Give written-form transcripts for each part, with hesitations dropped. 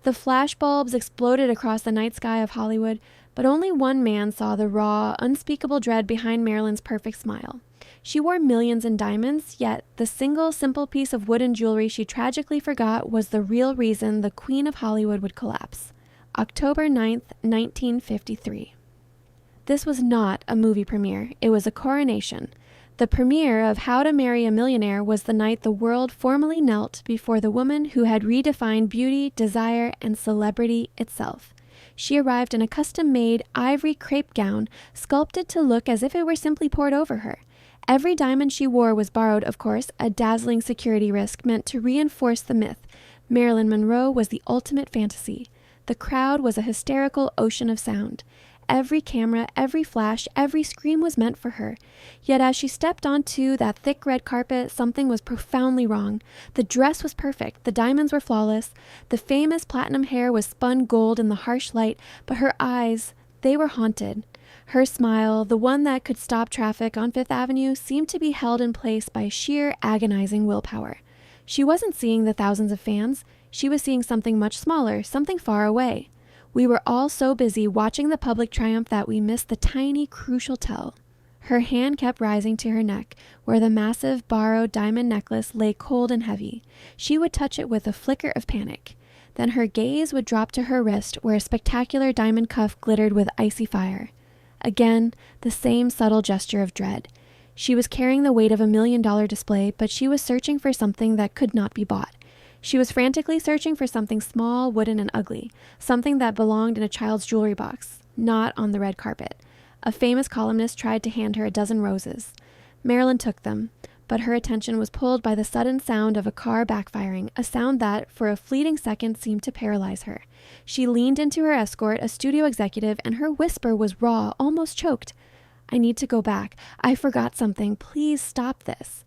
The flashbulbs exploded across the night sky of Hollywood, but only one man saw the raw, unspeakable dread behind Marilyn's perfect smile. She wore millions in diamonds, yet the single simple piece of wooden jewelry she tragically forgot was the real reason the Queen of Hollywood would collapse. October 9th, 1953. This was not a movie premiere, it was a coronation. The premiere of How to Marry a Millionaire was the night the world formally knelt before the woman who had redefined beauty, desire, and celebrity itself. She arrived in a custom-made ivory crepe gown, sculpted to look as if it were simply poured over her. Every diamond she wore was borrowed, of course, a dazzling security risk meant to reinforce the myth. Marilyn Monroe was the ultimate fantasy. The crowd was a hysterical ocean of sound. Every camera, every flash, every scream was meant for her. Yet as she stepped onto that thick red carpet, something was profoundly wrong. The dress was perfect, the diamonds were flawless, the famous platinum hair was spun gold in the harsh light, but her eyes, they were haunted. Her smile, the one that could stop traffic on Fifth Avenue, seemed to be held in place by sheer agonizing willpower. She wasn't seeing the thousands of fans. She was seeing something much smaller, something far away. We were all so busy watching the public triumph that we missed the tiny, crucial tell. Her hand kept rising to her neck, where the massive borrowed diamond necklace lay cold and heavy. She would touch it with a flicker of panic. Then her gaze would drop to her wrist, where a spectacular diamond cuff glittered with icy fire. Again, the same subtle gesture of dread. She was carrying the weight of $1 million display, but she was searching for something that could not be bought. She was frantically searching for something small, wooden, and ugly, something that belonged in a child's jewelry box, not on the red carpet. A famous columnist tried to hand her a dozen roses. Marilyn took them, but her attention was pulled by the sudden sound of a car backfiring, a sound that, for a fleeting second, seemed to paralyze her. She leaned into her escort, a studio executive, and her whisper was raw, almost choked. "I need to go back. I forgot something. Please stop this."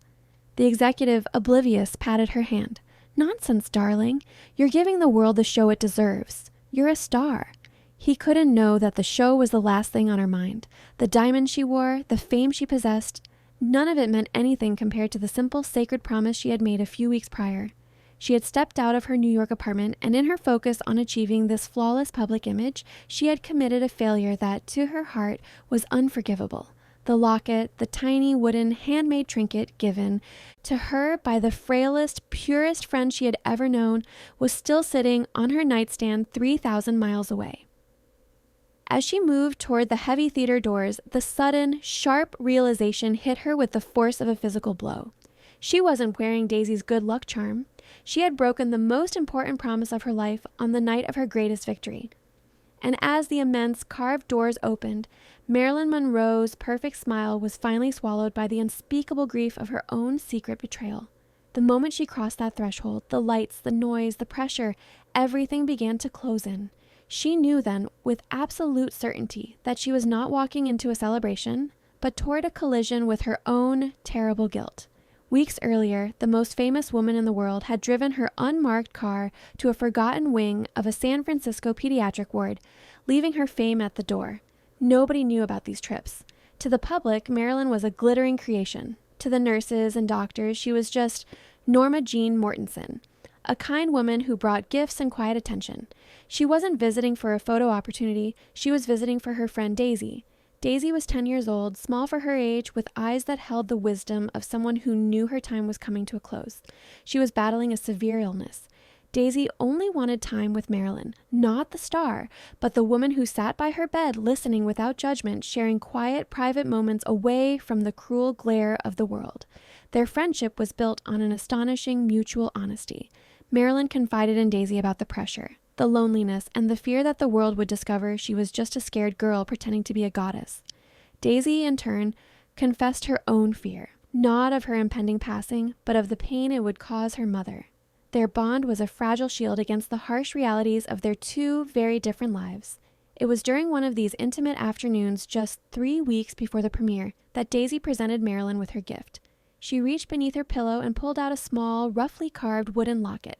The executive, oblivious, patted her hand. "Nonsense, darling. You're giving the world the show it deserves. You're a star." He couldn't know that the show was the last thing on her mind. The diamonds she wore, the fame she possessed, none of it meant anything compared to the simple, sacred promise she had made a few weeks prior. She had stepped out of her New York apartment, and in her focus on achieving this flawless public image, she had committed a failure that, to her heart, was unforgivable. The locket, the tiny wooden handmade trinket given to her by the frailest, purest friend she had ever known, was still sitting on her nightstand 3,000 miles away. As she moved toward the heavy theater doors, the sudden, sharp realization hit her with the force of a physical blow. She wasn't wearing Daisy's good luck charm. She had broken the most important promise of her life on the night of her greatest victory. And as the immense carved doors opened, Marilyn Monroe's perfect smile was finally swallowed by the unspeakable grief of her own secret betrayal. The moment she crossed that threshold, the lights, the noise, the pressure, everything began to close in. She knew then, with absolute certainty, that she was not walking into a celebration, but toward a collision with her own terrible guilt. Weeks earlier, the most famous woman in the world had driven her unmarked car to a forgotten wing of a San Francisco pediatric ward, leaving her fame at the door. Nobody knew about these trips. To the public, Marilyn was a glittering creation. To the nurses and doctors, she was just Norma Jean Mortensen, a kind woman who brought gifts and quiet attention. She wasn't visiting for a photo opportunity, she was visiting for her friend Daisy. Daisy was 10 years old, small for her age, with eyes that held the wisdom of someone who knew her time was coming to a close. She was battling a severe illness. Daisy only wanted time with Marilyn, not the star, but the woman who sat by her bed listening without judgment, sharing quiet, private moments away from the cruel glare of the world. Their friendship was built on an astonishing mutual honesty. Marilyn confided in Daisy about the pressure, the loneliness, and the fear that the world would discover she was just a scared girl pretending to be a goddess. Daisy, in turn, confessed her own fear, not of her impending passing, but of the pain it would cause her mother. Their bond was a fragile shield against the harsh realities of their two very different lives. It was during one of these intimate afternoons, just 3 weeks before the premiere, that Daisy presented Marilyn with her gift. She reached beneath her pillow and pulled out a small, roughly carved wooden locket.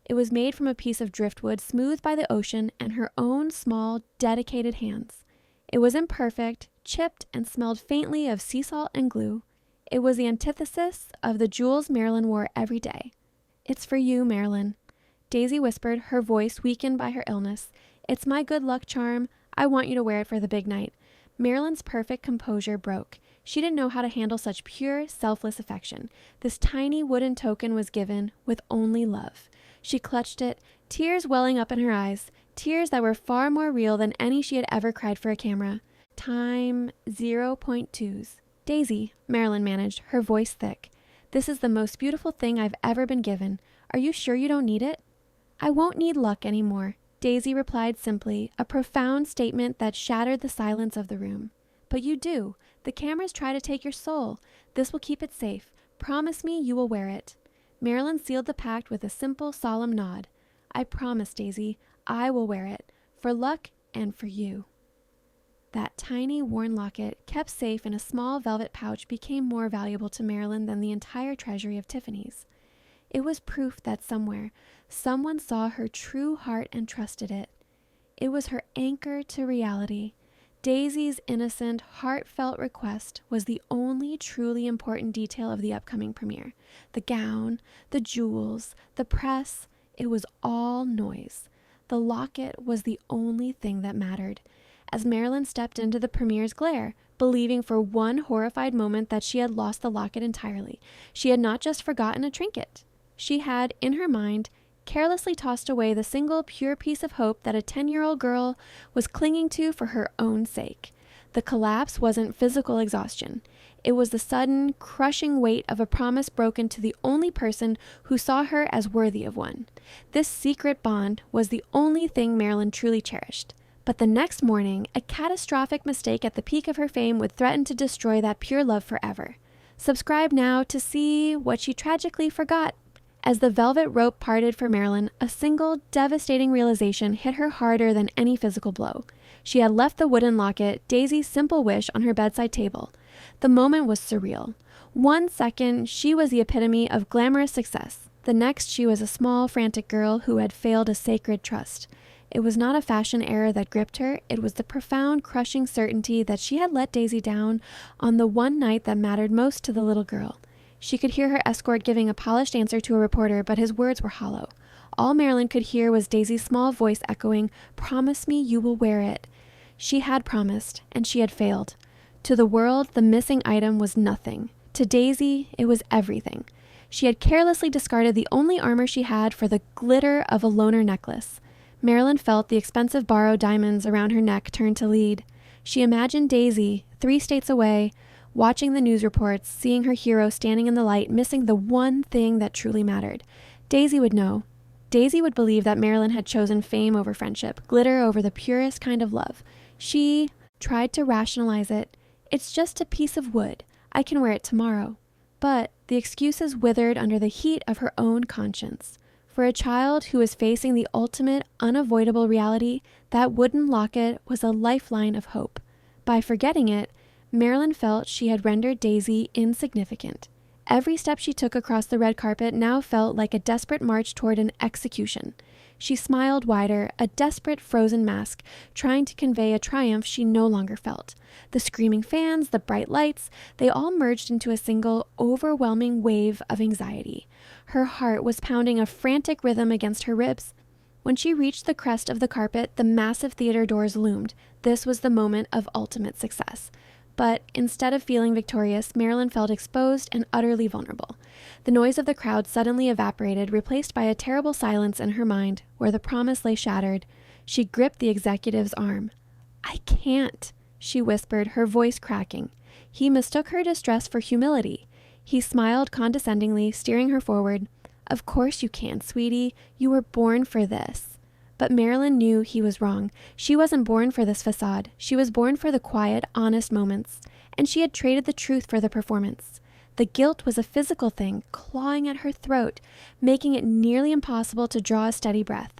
It was made from a piece of driftwood smoothed by the ocean and her own small, dedicated hands. It was imperfect, chipped, and smelled faintly of sea salt and glue. It was the antithesis of the jewels Marilyn wore every day. "It's for you, Marilyn." Daisy whispered, her voice weakened by her illness. "It's my good luck charm. I want you to wear it for the big night." Marilyn's perfect composure broke. She didn't know how to handle such pure, selfless affection. This tiny wooden token was given with only love. She clutched it, tears welling up in her eyes, tears that were far more real than any she had ever cried for a camera. Time 0.2s. "Daisy," Marilyn managed, her voice thick. "This is the most beautiful thing I've ever been given. Are you sure you don't need it?" "I won't need luck anymore," Daisy replied simply, a profound statement that shattered the silence of the room. "But you do. The cameras try to take your soul. This will keep it safe. Promise me you will wear it." Marilyn sealed the pact with a simple, solemn nod. "I promise, Daisy. I will wear it. For luck and for you." That tiny, worn locket, kept safe in a small velvet pouch, became more valuable to Marilyn than the entire treasury of Tiffany's. It was proof that somewhere, someone saw her true heart and trusted it. It was her anchor to reality. Daisy's innocent, heartfelt request was the only truly important detail of the upcoming premiere. The gown, the jewels, the press, it was all noise. The locket was the only thing that mattered. As Marilyn stepped into the premiere's glare, believing for one horrified moment that she had lost the locket entirely, she had not just forgotten a trinket. She had, in her mind, carelessly tossed away the single pure piece of hope that a 10-year-old girl was clinging to for her own sake. The collapse wasn't physical exhaustion. It was the sudden, crushing weight of a promise broken to the only person who saw her as worthy of one. This secret bond was the only thing Marilyn truly cherished. But the next morning, a catastrophic mistake at the peak of her fame would threaten to destroy that pure love forever. Subscribe now to see what she tragically forgot. As the velvet rope parted for Marilyn, a single devastating realization hit her harder than any physical blow. She had left the wooden locket, Daisy's simple wish, on her bedside table. The moment was surreal. 1 second, she was the epitome of glamorous success. The next, she was a small, frantic girl who had failed a sacred trust. It was not a fashion error that gripped her. It was the profound, crushing certainty that she had let Daisy down on the one night that mattered most to the little girl. She could hear her escort giving a polished answer to a reporter, but his words were hollow. All Marilyn could hear was Daisy's small voice echoing, "Promise me you will wear it." She had promised, and she had failed. To the world, the missing item was nothing. To Daisy, it was everything. She had carelessly discarded the only armor she had for the glitter of a loner necklace. Marilyn felt the expensive borrowed diamonds around her neck turn to lead. She imagined Daisy, 3 states away, watching the news reports, seeing her hero standing in the light, missing the one thing that truly mattered. Daisy would know. Daisy would believe that Marilyn had chosen fame over friendship, glitter over the purest kind of love. She tried to rationalize it. "It's just a piece of wood. I can wear it tomorrow." But the excuses withered under the heat of her own conscience. For a child who was facing the ultimate, unavoidable reality, that wooden locket was a lifeline of hope. By forgetting it, Marilyn felt she had rendered Daisy insignificant. Every step she took across the red carpet now felt like a desperate march toward an execution. She smiled wider, a desperate frozen mask, trying to convey a triumph she no longer felt. The screaming fans, the bright lights, they all merged into a single, overwhelming wave of anxiety. Her heart was pounding a frantic rhythm against her ribs. When she reached the crest of the carpet, the massive theater doors loomed. This was the moment of ultimate success. But instead of feeling victorious, Marilyn felt exposed and utterly vulnerable. The noise of the crowd suddenly evaporated, replaced by a terrible silence in her mind, where the promise lay shattered. She gripped the executive's arm. "I can't," she whispered, her voice cracking. He mistook her distress for humility. He smiled condescendingly, steering her forward. "Of course you can, sweetie. You were born for this." But Marilyn knew he was wrong. She wasn't born for this facade. She was born for the quiet, honest moments. And she had traded the truth for the performance. The guilt was a physical thing, clawing at her throat, making it nearly impossible to draw a steady breath.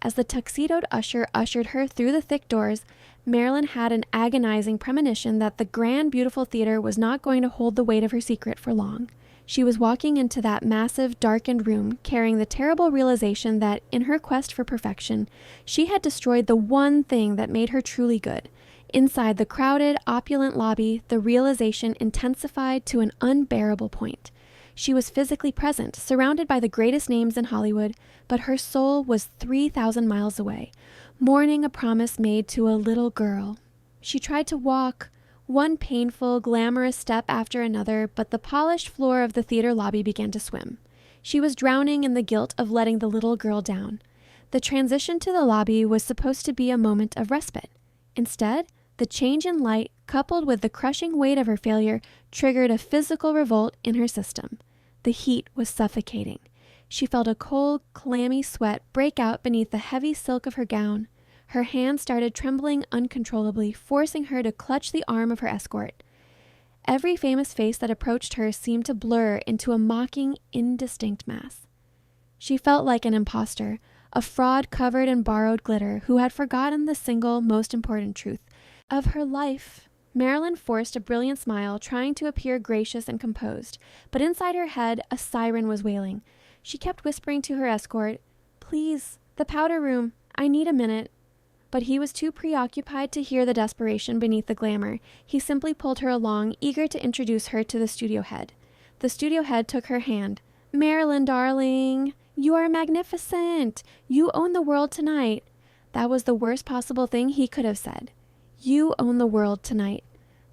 As the tuxedoed usher ushered her through the thick doors, Marilyn had an agonizing premonition that the grand, beautiful theater was not going to hold the weight of her secret for long. She was walking into that massive, darkened room, carrying the terrible realization that, in her quest for perfection, she had destroyed the one thing that made her truly good. Inside the crowded, opulent lobby, the realization intensified to an unbearable point. She was physically present, surrounded by the greatest names in Hollywood, but her soul was 3,000 miles away, mourning a promise made to a little girl. She tried to walk, one painful, glamorous step after another, but the polished floor of the theater lobby began to swim. She was drowning in the guilt of letting the little girl down. The transition to the lobby was supposed to be a moment of respite. Instead, the change in light, coupled with the crushing weight of her failure, triggered a physical revolt in her system. The heat was suffocating. She felt a cold, clammy sweat break out beneath the heavy silk of her gown. Her hands started trembling uncontrollably, forcing her to clutch the arm of her escort. Every famous face that approached her seemed to blur into a mocking, indistinct mass. She felt like an imposter, a fraud covered in borrowed glitter, who had forgotten the single most important truth of her life. Marilyn forced a brilliant smile, trying to appear gracious and composed, but inside her head, a siren was wailing. She kept whispering to her escort, "Please, the powder room, I need a minute." But he was too preoccupied to hear the desperation beneath the glamour. He simply pulled her along, eager to introduce her to the studio head. The studio head took her hand. "Marilyn, darling, you are magnificent. You own the world tonight." That was the worst possible thing he could have said. You own the world tonight.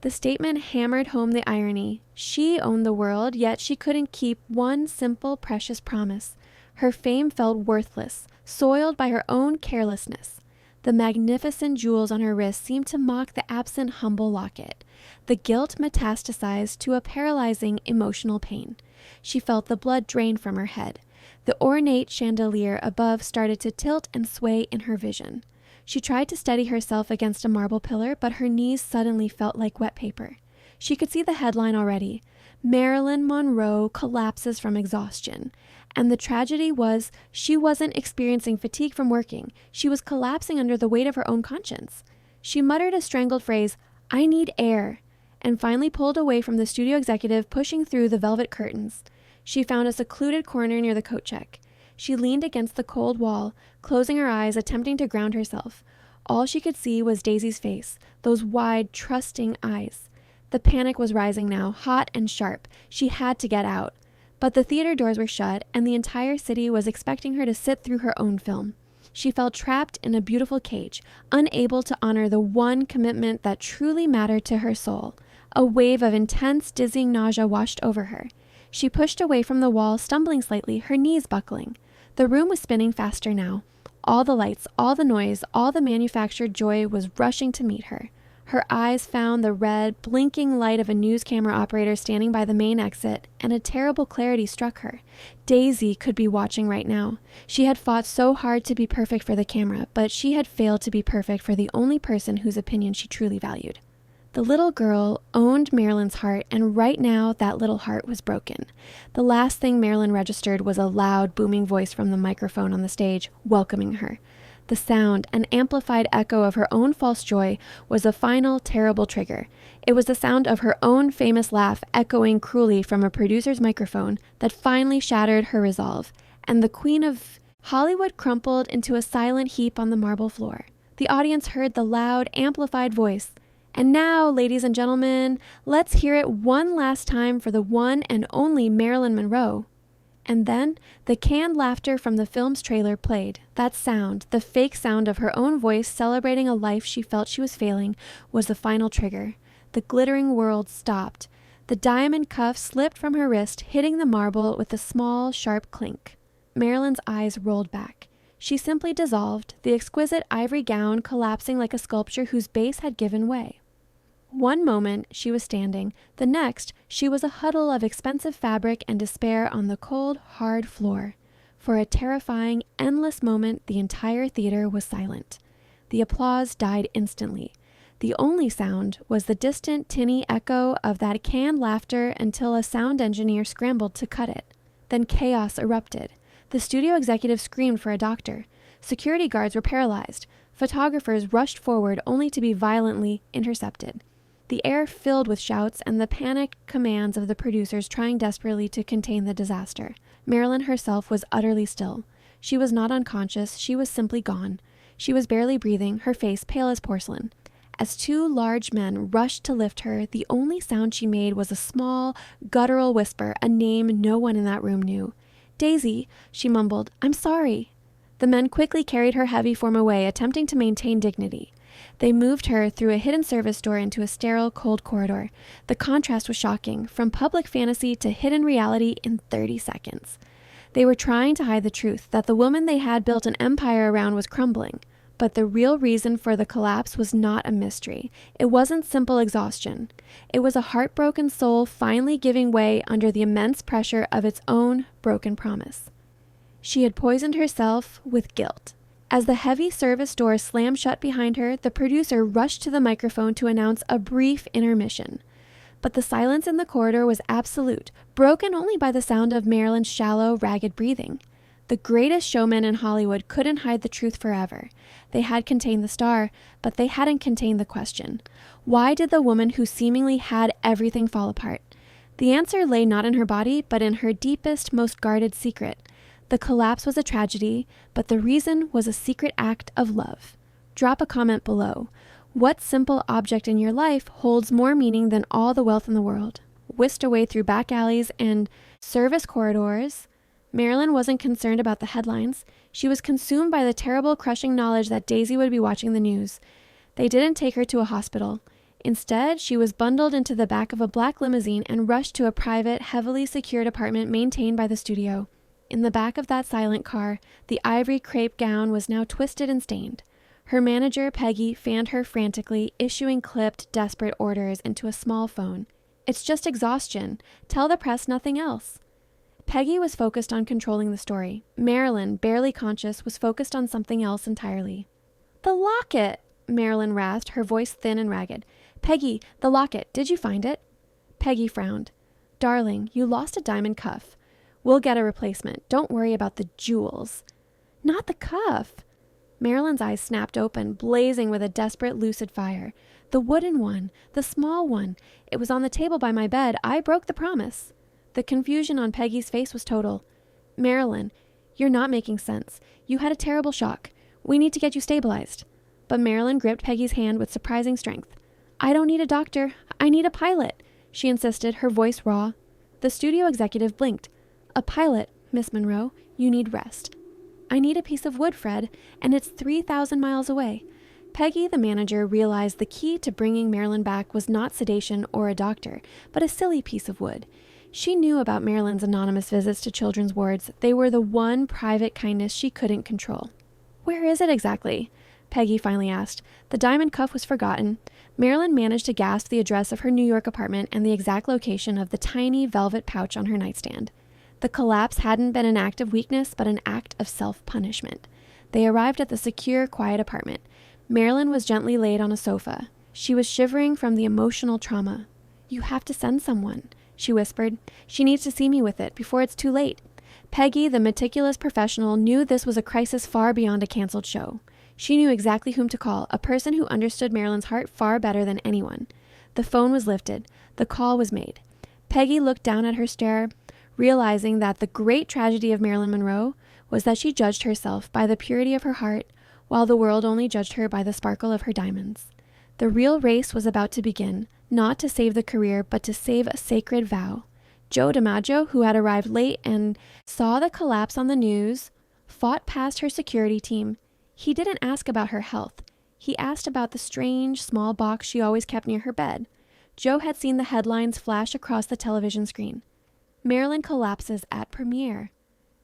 The statement hammered home the irony. She owned the world, yet she couldn't keep one simple, precious promise. Her fame felt worthless, soiled by her own carelessness. The magnificent jewels on her wrist seemed to mock the absent, humble locket. The guilt metastasized to a paralyzing emotional pain. She felt the blood drain from her head. The ornate chandelier above started to tilt and sway in her vision. She tried to steady herself against a marble pillar, but her knees suddenly felt like wet paper. She could see the headline already. Marilyn Monroe collapses from exhaustion. And the tragedy was, she wasn't experiencing fatigue from working. She was collapsing under the weight of her own conscience. She muttered a strangled phrase, "I need air," and finally pulled away from the studio executive, pushing through the velvet curtains. She found a secluded corner near the coat check. She leaned against the cold wall, closing her eyes, attempting to ground herself. All she could see was Daisy's face, those wide, trusting eyes. The panic was rising now, hot and sharp. She had to get out. But the theater doors were shut, and the entire city was expecting her to sit through her own film. She felt trapped in a beautiful cage, unable to honor the one commitment that truly mattered to her soul. A wave of intense, dizzying nausea washed over her. She pushed away from the wall, stumbling slightly, her knees buckling. The room was spinning faster now. All the lights, all the noise, all the manufactured joy was rushing to meet her. Her eyes found the red, blinking light of a news camera operator standing by the main exit, and a terrible clarity struck her. Daisy could be watching right now. She had fought so hard to be perfect for the camera, but she had failed to be perfect for the only person whose opinion she truly valued. The little girl owned Marilyn's heart, and right now that little heart was broken. The last thing Marilyn registered was a loud, booming voice from the microphone on the stage, welcoming her. The sound, an amplified echo of her own false joy, was a final, terrible trigger. It was the sound of her own famous laugh echoing cruelly from a producer's microphone that finally shattered her resolve, and the queen of Hollywood crumpled into a silent heap on the marble floor. The audience heard the loud, amplified voice. "And now, ladies and gentlemen, let's hear it one last time for the one and only Marilyn Monroe." And then the canned laughter from the film's trailer played. That sound, the fake sound of her own voice celebrating a life she felt she was failing, was the final trigger. The glittering world stopped. The diamond cuff slipped from her wrist, hitting the marble with a small, sharp clink. Marilyn's eyes rolled back. She simply dissolved, the exquisite ivory gown collapsing like a sculpture whose base had given way. One moment she was standing, the next she was a huddle of expensive fabric and despair on the cold, hard floor. For a terrifying, endless moment the entire theater was silent. The applause died instantly. The only sound was the distant, tinny echo of that canned laughter until a sound engineer scrambled to cut it. Then chaos erupted. The studio executive screamed for a doctor. Security guards were paralyzed. Photographers rushed forward only to be violently intercepted. The air filled with shouts and the panicked commands of the producers trying desperately to contain the disaster. Marilyn herself was utterly still. She was not unconscious, she was simply gone. She was barely breathing, her face pale as porcelain. As two large men rushed to lift her, the only sound she made was a small, guttural whisper, a name no one in that room knew. "Daisy," she mumbled, "I'm sorry." The men quickly carried her heavy form away, attempting to maintain dignity. They moved her through a hidden service door into a sterile, cold corridor. The contrast was shocking, from public fantasy to hidden reality in 30 seconds. They were trying to hide the truth that the woman they had built an empire around was crumbling. But the real reason for the collapse was not a mystery. It wasn't simple exhaustion. It was a heartbroken soul finally giving way under the immense pressure of its own broken promise. She had poisoned herself with guilt. As the heavy service door slammed shut behind her, the producer rushed to the microphone to announce a brief intermission. But the silence in the corridor was absolute, broken only by the sound of Marilyn's shallow, ragged breathing. The greatest showmen in Hollywood couldn't hide the truth forever. They had contained the star, but they hadn't contained the question. Why did the woman who seemingly had everything fall apart? The answer lay not in her body, but in her deepest, most guarded secret. The collapse was a tragedy, but the reason was a secret act of love. Drop a comment below. What simple object in your life holds more meaning than all the wealth in the world? Whisked away through back alleys and service corridors, Marilyn wasn't concerned about the headlines. She was consumed by the terrible, crushing knowledge that Daisy would be watching the news. They didn't take her to a hospital. Instead, she was bundled into the back of a black limousine and rushed to a private, heavily secured apartment maintained by the studio. In the back of that silent car, the ivory crepe gown was now twisted and stained. Her manager, Peggy, fanned her frantically, issuing clipped, desperate orders into a small phone. "It's just exhaustion. Tell the press nothing else." Peggy was focused on controlling the story. Marilyn, barely conscious, was focused on something else entirely. "The locket!" Marilyn rasped, her voice thin and ragged. "Peggy, the locket. Did you find it?" Peggy frowned. "Darling, you lost a diamond cuff. We'll get a replacement. Don't worry about the jewels." "Not the cuff." Marilyn's eyes snapped open, blazing with a desperate, lucid fire. "The wooden one. The small one. It was on the table by my bed. I broke the promise." The confusion on Peggy's face was total. "Marilyn, you're not making sense. You had a terrible shock. We need to get you stabilized." But Marilyn gripped Peggy's hand with surprising strength. "I don't need a doctor. I need a pilot," she insisted, her voice raw. The studio executive blinked. "A pilot, Miss Monroe. You need rest." "I need a piece of wood, Fred, and it's 3,000 miles away." Peggy, the manager, realized the key to bringing Marilyn back was not sedation or a doctor, but a silly piece of wood. She knew about Marilyn's anonymous visits to children's wards. They were the one private kindness she couldn't control. "Where is it exactly?" Peggy finally asked. The diamond cuff was forgotten. Marilyn managed to gasp the address of her New York apartment and the exact location of the tiny velvet pouch on her nightstand. The collapse hadn't been an act of weakness, but an act of self-punishment. They arrived at the secure, quiet apartment. Marilyn was gently laid on a sofa. She was shivering from the emotional trauma. "You have to send someone," she whispered. "She needs to see me with it before it's too late." Peggy, the meticulous professional, knew this was a crisis far beyond a canceled show. She knew exactly whom to call, a person who understood Marilyn's heart far better than anyone. The phone was lifted. The call was made. Peggy looked down at her stare, realizing that the great tragedy of Marilyn Monroe was that she judged herself by the purity of her heart, while the world only judged her by the sparkle of her diamonds. The real race was about to begin, not to save the career, but to save a sacred vow. Joe DiMaggio, who had arrived late and saw the collapse on the news, fought past her security team. He didn't ask about her health. He asked about the strange, small box she always kept near her bed. Joe had seen the headlines flash across the television screen. "Marilyn collapses at premiere."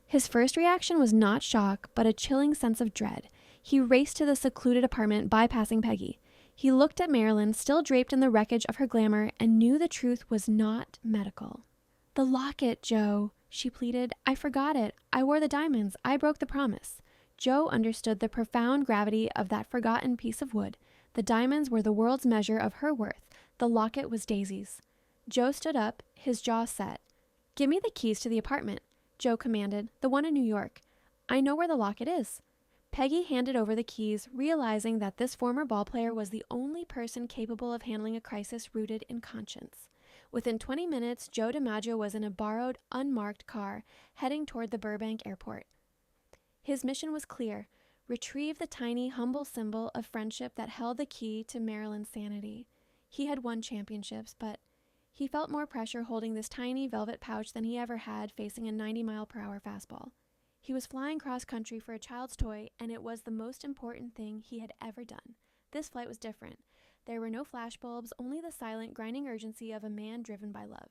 His first reaction was not shock, but a chilling sense of dread. He raced to the secluded apartment, bypassing Peggy. He looked at Marilyn, still draped in the wreckage of her glamour, and knew the truth was not medical. "The locket, Joe," she pleaded. "I forgot it. I wore the diamonds. I broke the promise." Joe understood the profound gravity of that forgotten piece of wood. The diamonds were the world's measure of her worth. The locket was Daisy's. Joe stood up, his jaw set. "Give me the keys to the apartment," Joe commanded, "the one in New York. I know where the locket is." Peggy handed over the keys, realizing that this former ballplayer was the only person capable of handling a crisis rooted in conscience. Within 20 minutes, Joe DiMaggio was in a borrowed, unmarked car, heading toward the Burbank airport. His mission was clear: retrieve the tiny, humble symbol of friendship that held the key to Marilyn's sanity. He had won championships, but he felt more pressure holding this tiny velvet pouch than he ever had facing a 90-mile-per-hour fastball. He was flying cross-country for a child's toy, and it was the most important thing he had ever done. This flight was different. There were no flashbulbs, only the silent, grinding urgency of a man driven by love.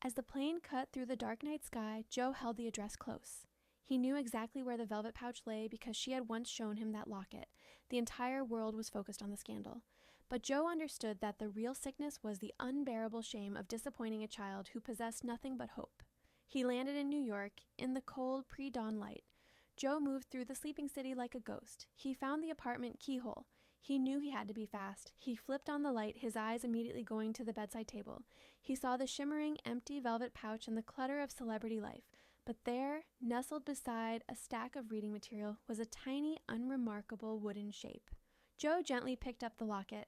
As the plane cut through the dark night sky, Joe held the address close. He knew exactly where the velvet pouch lay because she had once shown him that locket. The entire world was focused on the scandal. But Joe understood that the real sickness was the unbearable shame of disappointing a child who possessed nothing but hope. He landed in New York in the cold pre-dawn light. Joe moved through the sleeping city like a ghost. He found the apartment keyhole. He knew he had to be fast. He flipped on the light, his eyes immediately going to the bedside table. He saw the shimmering, empty velvet pouch and the clutter of celebrity life. But there, nestled beside a stack of reading material, was a tiny, unremarkable wooden shape. Joe gently picked up the locket.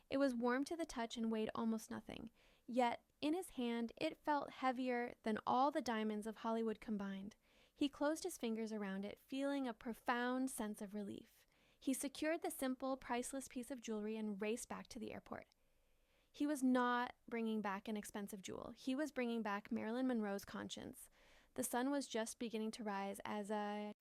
It was warm to the touch and weighed almost nothing. Yet, in his hand, it felt heavier than all the diamonds of Hollywood combined. He closed his fingers around it, feeling a profound sense of relief. He secured the simple, priceless piece of jewelry and raced back to the airport. He was not bringing back an expensive jewel. He was bringing back Marilyn Monroe's conscience. The sun was just beginning to rise as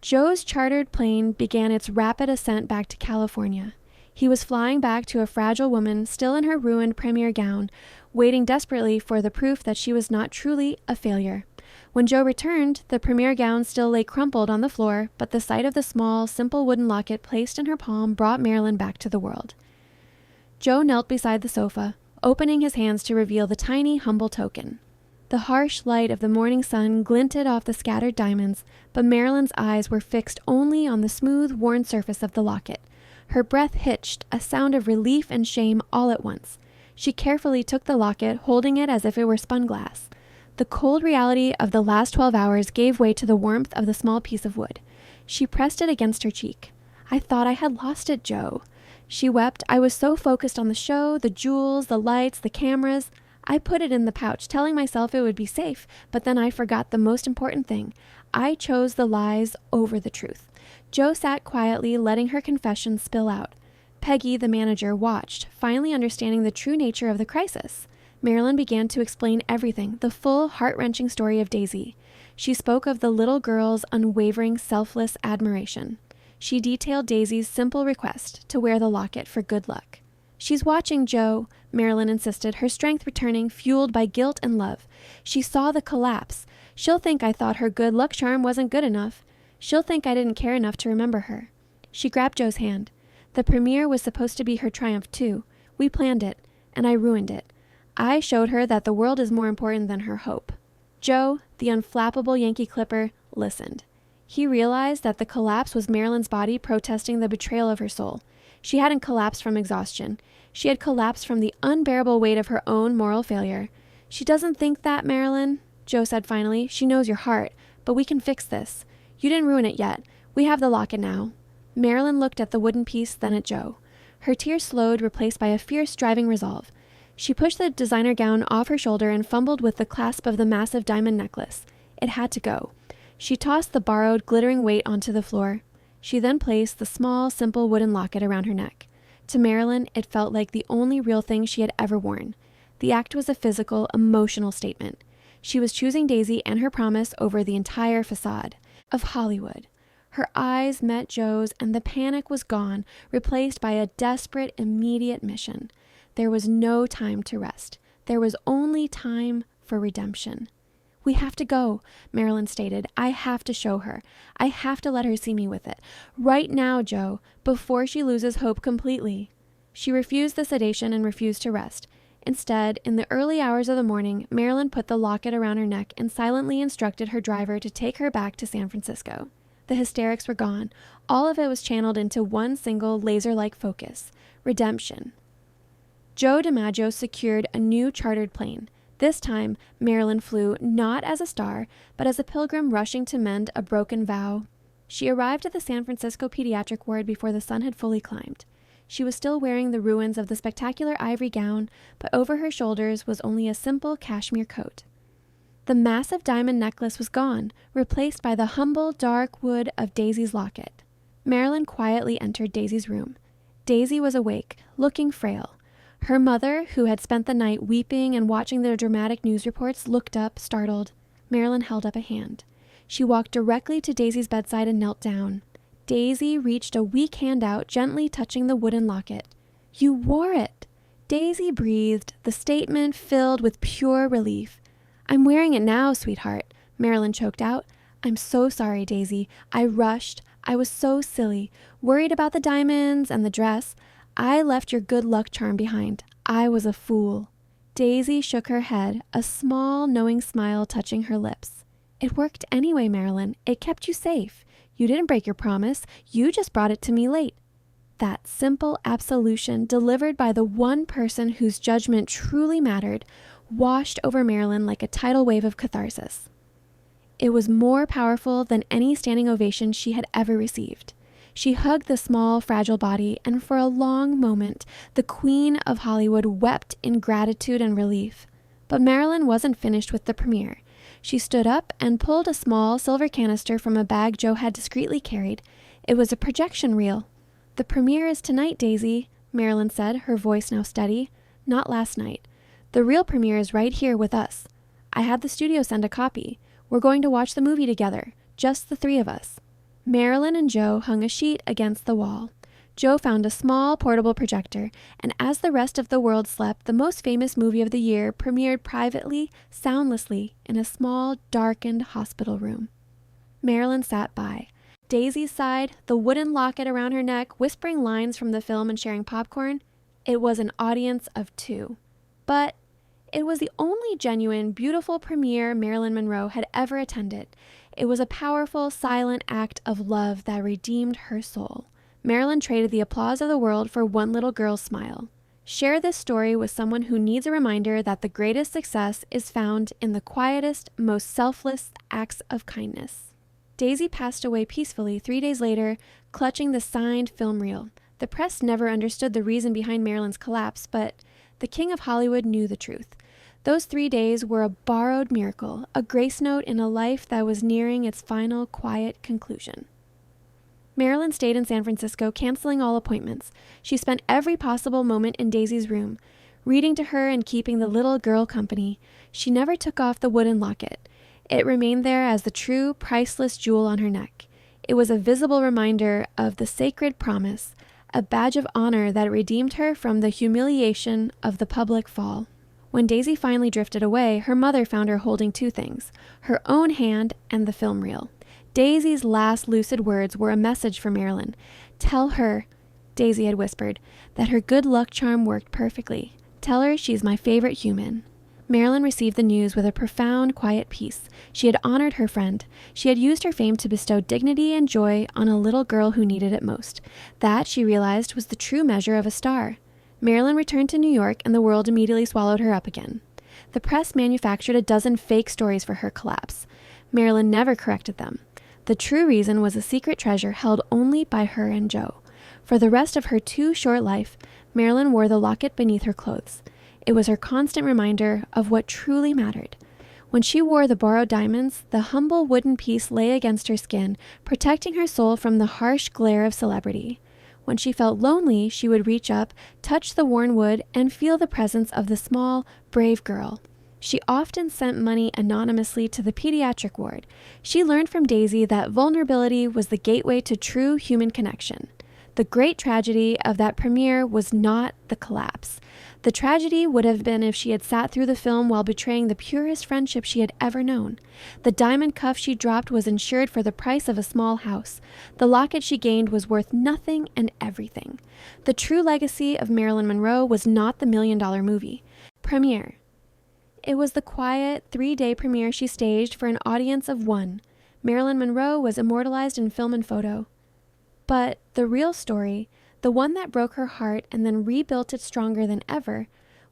Joe's chartered plane began its rapid ascent back to California. He was flying back to a fragile woman still in her ruined premier gown, waiting desperately for the proof that she was not truly a failure. When Joe returned, the premier gown still lay crumpled on the floor, but the sight of the small, simple wooden locket placed in her palm brought Marilyn back to the world. Joe knelt beside the sofa, opening his hands to reveal the tiny, humble token. The harsh light of the morning sun glinted off the scattered diamonds, but Marilyn's eyes were fixed only on the smooth, worn surface of the locket. Her breath hitched, a sound of relief and shame all at once. She carefully took the locket, holding it as if it were spun glass. The cold reality of the last 12 hours gave way to the warmth of the small piece of wood. She pressed it against her cheek. "I thought I had lost it, Joe." She wept. "I was so focused on the show, the jewels, the lights, the cameras. I put it in the pouch, telling myself it would be safe, but then I forgot the most important thing. I chose the lies over the truth." Joe sat quietly, letting her confession spill out. Peggy, the manager, watched, finally understanding the true nature of the crisis. Marilyn began to explain everything, the full, heart-wrenching story of Daisy. She spoke of the little girl's unwavering, selfless admiration. She detailed Daisy's simple request to wear the locket for good luck. "She's watching, Joe," Marilyn insisted, her strength returning, fueled by guilt and love. "She saw the collapse. She'll think I thought her good luck charm wasn't good enough. She'll think I didn't care enough to remember her." She grabbed Joe's hand. "The premiere was supposed to be her triumph, too. We planned it, and I ruined it. I showed her that the world is more important than her hope." Joe, the unflappable Yankee clipper, listened. He realized that the collapse was Marilyn's body protesting the betrayal of her soul. She hadn't collapsed from exhaustion. She had collapsed from the unbearable weight of her own moral failure. "She doesn't think that, Marilyn," Joe said finally. "She knows your heart, but we can fix this. You didn't ruin it yet. We have the locket now." Marilyn looked at the wooden piece, then at Joe. Her tears slowed, replaced by a fierce, driving resolve. She pushed the designer gown off her shoulder and fumbled with the clasp of the massive diamond necklace. It had to go. She tossed the borrowed, glittering weight onto the floor. She then placed the small, simple wooden locket around her neck. To Marilyn, it felt like the only real thing she had ever worn. The act was a physical, emotional statement. She was choosing Daisy and her promise over the entire facade of Hollywood. Her eyes met Joe's, and the panic was gone, replaced by a desperate, immediate mission. There was no time to rest. There was only time for redemption. "We have to go," Marilyn stated. "I have to show her. I have to let her see me with it. Right now, Joe, before she loses hope completely." She refused the sedation and refused to rest. Instead, in the early hours of the morning, Marilyn put the locket around her neck and silently instructed her driver to take her back to San Francisco. The hysterics were gone. All of it was channeled into one single laser-like focus: redemption. Joe DiMaggio secured a new chartered plane. This time, Marilyn flew not as a star, but as a pilgrim rushing to mend a broken vow. She arrived at the San Francisco pediatric ward before the sun had fully climbed. She was still wearing the ruins of the spectacular ivory gown, but over her shoulders was only a simple cashmere coat. The massive diamond necklace was gone, replaced by the humble, dark wood of Daisy's locket. Marilyn quietly entered Daisy's room. Daisy was awake, looking frail. Her mother, who had spent the night weeping and watching the dramatic news reports, looked up, startled. Marilyn held up a hand. She walked directly to Daisy's bedside and knelt down. Daisy reached a weak hand out, gently touching the wooden locket. "You wore it!" Daisy breathed, the statement filled with pure relief. "I'm wearing it now, sweetheart," Marilyn choked out. "I'm so sorry, Daisy. I rushed. I was so silly, worried about the diamonds and the dress. I left your good luck charm behind. I was a fool." Daisy shook her head, a small, knowing smile touching her lips. "It worked anyway, Marilyn. It kept you safe. You didn't break your promise. You just brought it to me late." That simple absolution, delivered by the one person whose judgment truly mattered, washed over Marilyn like a tidal wave of catharsis. It was more powerful than any standing ovation she had ever received. She hugged the small, fragile body, and for a long moment, the Queen of Hollywood wept in gratitude and relief. But Marilyn wasn't finished with the premiere. She stood up and pulled a small silver canister from a bag Joe had discreetly carried. It was a projection reel. "The premiere is tonight, Daisy," Marilyn said, her voice now steady. "Not last night. The real premiere is right here with us. I had the studio send a copy. We're going to watch the movie together, just the three of us." Marilyn and Joe hung a sheet against the wall. Joe found a small portable projector, and as the rest of the world slept, the most famous movie of the year premiered privately, soundlessly, in a small, darkened hospital room. Marilyn sat by. Daisy's side, the wooden locket around her neck, whispering lines from the film and sharing popcorn. It was an audience of two. But it was the only genuine, beautiful premiere Marilyn Monroe had ever attended. It was a powerful, silent act of love that redeemed her soul. Marilyn traded the applause of the world for one little girl's smile. Share this story with someone who needs a reminder that the greatest success is found in the quietest, most selfless acts of kindness. Daisy passed away peacefully 3 days later, clutching the signed film reel. The press never understood the reason behind Marilyn's collapse, but the King of Hollywood knew the truth. Those 3 days were a borrowed miracle, a grace note in a life that was nearing its final, quiet conclusion. Marilyn stayed in San Francisco, canceling all appointments. She spent every possible moment in Daisy's room, reading to her and keeping the little girl company. She never took off the wooden locket. It remained there as the true, priceless jewel on her neck. It was a visible reminder of the sacred promise, a badge of honor that redeemed her from the humiliation of the public fall. When Daisy finally drifted away, her mother found her holding 2 things, her own hand and the film reel. Daisy's last lucid words were a message for Marilyn. "Tell her," Daisy had whispered, "that her good luck charm worked perfectly. Tell her she's my favorite human." Marilyn received the news with a profound, quiet peace. She had honored her friend. She had used her fame to bestow dignity and joy on a little girl who needed it most. That, she realized, was the true measure of a star. Marilyn returned to New York, and the world immediately swallowed her up again. The press manufactured a dozen fake stories for her collapse. Marilyn never corrected them. The true reason was a secret treasure held only by her and Joe. For the rest of her too short life, Marilyn wore the locket beneath her clothes. It was her constant reminder of what truly mattered. When she wore the borrowed diamonds, the humble wooden piece lay against her skin, protecting her soul from the harsh glare of celebrity. When she felt lonely, she would reach up, touch the worn wood, and feel the presence of the small, brave girl. She often sent money anonymously to the pediatric ward. She learned from Daisy that vulnerability was the gateway to true human connection. The great tragedy of that premiere was not the collapse. The tragedy would have been if she had sat through the film while betraying the purest friendship she had ever known. The diamond cuff she dropped was insured for the price of a small house. The locket she gained was worth nothing and everything. The true legacy of Marilyn Monroe was not the $1 million movie. Premiere. It was the quiet, 3-day premiere she staged for an audience of 1. Marilyn Monroe was immortalized in film and photo. But the real story, the one that broke her heart and then rebuilt it stronger than ever,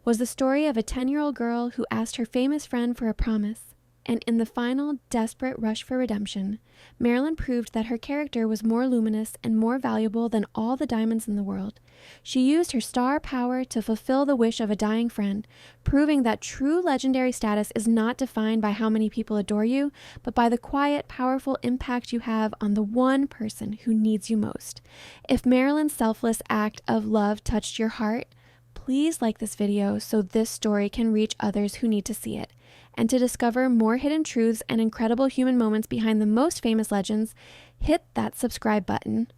was the story of a 10-year-old girl who asked her famous friend for a promise. and in the final desperate rush for redemption, Marilyn proved that her character was more luminous and more valuable than all the diamonds in the world. She used her star power to fulfill the wish of a dying friend, proving that true legendary status is not defined by how many people adore you, but by the quiet, powerful impact you have on the one person who needs you most. If Marilyn's selfless act of love touched your heart, please like this video so this story can reach others who need to see it. And to discover more hidden truths and incredible human moments behind the most famous legends, hit that subscribe button.